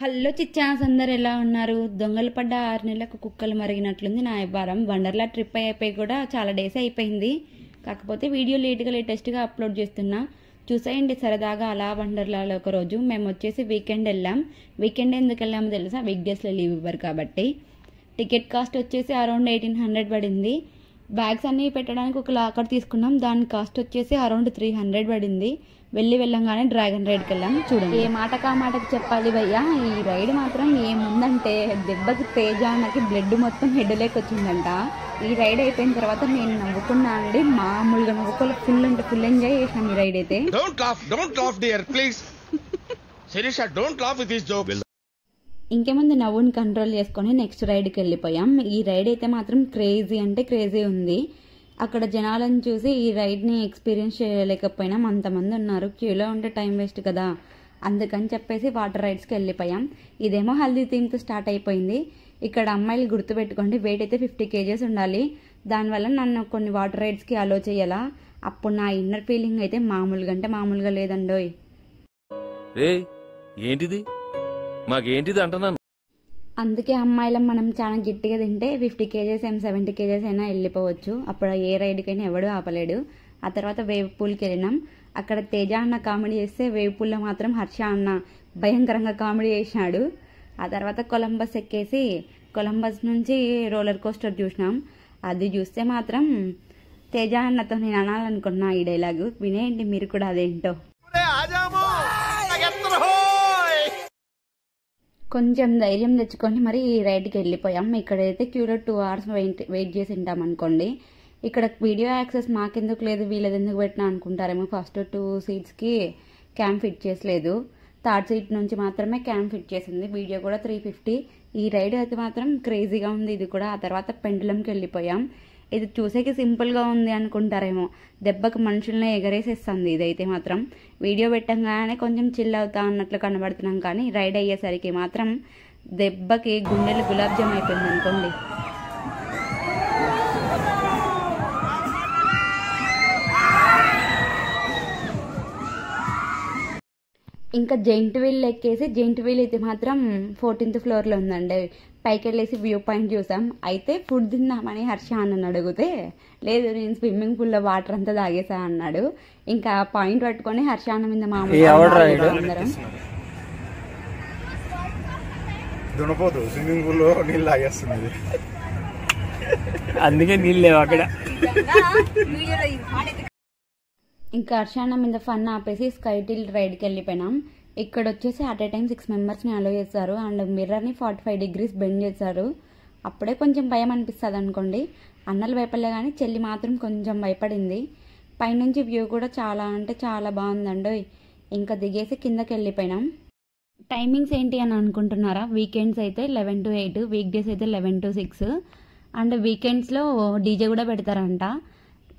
Hello చిచ్చాస్, అందరు ఎలా ఉన్నారు? దొంగలు పడ్డ 6 నెలలకు కుక్కలు మరిగినట్లుంది నా వ్యవహారం. వండర్లా ట్రిప్ అయిపోయి కూడా చాలా డేస్ అయిపోయింది. కాకపోతే వీడియో లేటెస్ట్గా అప్లోడ్ చేస్తున్నా, చూసేయండి సరదాగా. అలా వండర్లాలో ఒక రోజు మేము వచ్చేసి వీకెండ్ వెళ్ళాం. వీకెండ్ ఎందుకు వెళ్ళామో తెలుసా? వీక్ డేస్లో లీవ్ ఇవ్వరు కాబట్టి. టికెట్ కాస్ట్ వచ్చేసి అరౌండ్ 1800 పడింది. బ్యాగ్స్ అన్నీ పెట్టడానికి ఒక లాకర్ తీసుకున్నాం, దాని కాస్ట్ వచ్చేసి అరౌండ్ 300 పడింది. వెళ్ళంగానే డ్రాగన్ రైడ్కి వెళ్ళాం. చూడండి, ఏ మాటకా మాటకి చెప్పాలి భయ్యా, ఈ రైడ్ మాత్రం ఏముందంటే దెబ్బకి తేజానకి బ్లడ్ మొత్తం హెడ్ లేక్ వచ్చిందంట. ఈ రైడ్ అయిపోయిన తర్వాత నేను నవ్వుకున్నా అండి, మామూలుగా నవ్వుకోలే. ఫుల్ అంటే ఫుల్ ఎంజాయ్ చేసినాం ఈ రైడ్ అయితే. ఇంకేముంది, నవ్వుని కంట్రోల్ చేసుకొని నెక్స్ట్ రైడ్కి వెళ్ళిపోయాం. ఈ రైడ్ అయితే మాత్రం క్రేజీ అంటే క్రేజీ ఉంది. అక్కడ జనాలను చూసి ఈ రైడ్ని ఎక్స్పీరియన్స్ చేయలేకపోయినాం, అంతమంది ఉన్నారు. క్యూలో ఉంటే టైం వేస్ట్ కదా, అందుకని చెప్పేసి వాటర్ రైడ్స్కి వెళ్ళిపోయాం. ఇదేమో హల్దీ థీమ్తో స్టార్ట్ అయిపోయింది. ఇక్కడ అమ్మాయిలు గుర్తుపెట్టుకోండి, వెయిట్ అయితే 50 kgs ఉండాలి. దానివల్ల నన్ను కొన్ని వాటర్ రైడ్స్కి అలో చేయాలా. అప్పుడు నా ఇన్నర్ ఫీలింగ్ అయితే మామూలుగా అంటే మామూలుగా లేదండోయ్. ఏంటిది మాకేంటిది అంటున్నాను. అందుకే అమ్మాయిలం మనం చాలా గట్టిగా తింటే 50 kgs 70 kgs అయినా వెళ్ళిపోవచ్చు. అప్పుడు ఏ రైడ్కైనా ఎవడు ఆపలేడు. ఆ తర్వాత వేవ్ పూల్కి వెళ్ళినాం. అక్కడ తేజ అన్న కామెడీ చేస్తే వేవ్ పూల్లో మాత్రం హర్ష అన్న భయంకరంగా కామెడీ చేసినాడు. ఆ తర్వాత కొలంబస్ ఎక్కేసి కొలంబస్ నుంచి రోలర్ కోస్టర్ చూసినాం. అది చూస్తే మాత్రం తేజ అన్నతో నేను అనాలనుకున్నా ఈ డైలాగు. వినేయండి మీరు కూడా అదేంటో. కొంచెం ధైర్యం తెచ్చుకొని మరి ఈ రైడ్కి వెళ్ళిపోయాం. ఇక్కడైతే క్యూలో 2 hours వెయిట్ చేసి ఉంటాం అనుకోండి. ఇక్కడ వీడియో యాక్సెస్ మాకెందుకు లేదు, వీళ్ళది ఎందుకు పెట్టినా అనుకుంటారేమో. ఫస్ట్ 2 seatsకి క్యామ్ ఫిట్ చేసలేదు, 3rd seat నుంచి మాత్రమే క్యామ్ ఫిట్ చేసింది. వీడియో కూడా 350. ఈ రైడ్ అయితే మాత్రం క్రేజీగా ఉంది ఇది కూడా. ఆ తర్వాత పెండులంకి వెళ్ళిపోయాం. ఇది చూసేకి సింపుల్గా ఉంది అనుకుంటారేమో, దెబ్బకు మనుషులనే ఎగరేసేస్తుంది ఇదైతే మాత్రం. వీడియో పెట్టంగానే కొంచెం చిల్ అవుతా అన్నట్లు కనబడుతున్నాం, కానీ రైడ్ అయ్యేసరికి మాత్రం దెబ్బకి గుండెలు గులాబ్ జామ్ అయిపోయింది అనుకోండి. ఇంకా జెయింట్ వీల్ ఎక్కేసి, జెయింట్ వీల్ అయితే మాత్రం 14th floorలో ఉందండి. పైకి వెళ్ళేసి వ్యూ పాయింట్ చూసాం. అయితే ఫుడ్ తిందామని హర్ష అన్నని అడిగితే, లేదు నేను స్విమ్మింగ్ పూల్లో వాటర్ అంతా తాగేసా అన్నాడు. ఇంకా పాయింట్ పట్టుకొని హర్ష అన్న మీద మామూలు స్విమ్మింగ్ పూల్లో నీళ్ళు తాగేస్తుంది, అందుకే నీళ్ళు లేవు అక్కడ. ఇంకా హర్షాన్న మీద ఫన్ ఆపేసి స్కైటిల్ రైడ్కి వెళ్ళిపోయినాం. ఇక్కడ వచ్చేసి అట్ ఏ టైం 6 members అలో చేస్తారు. అండ్ మిర్రర్ని 45 degrees బెండ్ చేశారు. అప్పుడే కొంచెం భయం అనిపిస్తుంది అనుకోండి. అన్నలు భయపడలే కానీ చెల్లి మాత్రం కొంచెం భయపడింది. పైనుంచి వ్యూ కూడా చాలా అంటే చాలా బాగుందండి. ఇంకా దిగేసి కిందకి వెళ్ళిపోయినాం. టైమింగ్స్ ఏంటి అని అనుకుంటున్నారా? వీకెండ్స్ అయితే 11 to 8, వీక్ డేస్ అయితే 11 to 6. అండ్ వీకెండ్స్లో డీజే కూడా పెడతారంట.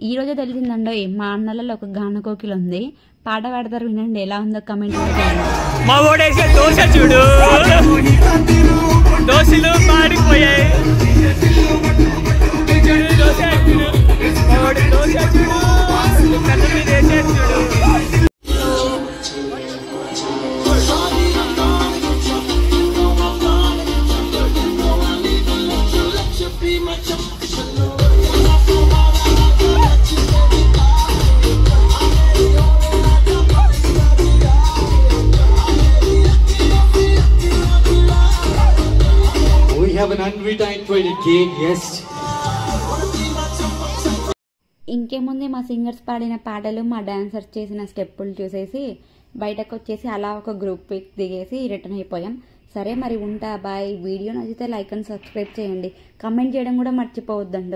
ఈ రోజే తెలిసిందండో, మా అన్నలలో ఒక గాన కోకిల ఉంది, పాట పాడతారు, వినండి ఎలా ఉందో కమెంట్ మా ఓడేసే దోశ చూడు, దోశలు మాడిపోయాయి. ఇంకేముంది, మా సింగర్స్ పాడిన పాటలు, మా డాన్సర్స్ చేసిన స్టెప్పులు చూసేసి బయటకు వచ్చేసి అలా ఒక గ్రూప్ పిక్ దిగేసి రిటర్న్ అయిపోయాం. సరే మరి ఉంటా, బాయ్. వీడియో నచ్చితే లైక్ అండ్ సబ్స్క్రైబ్ చేయండి, కమెంట్ చేయడం కూడా మర్చిపోవద్దండి.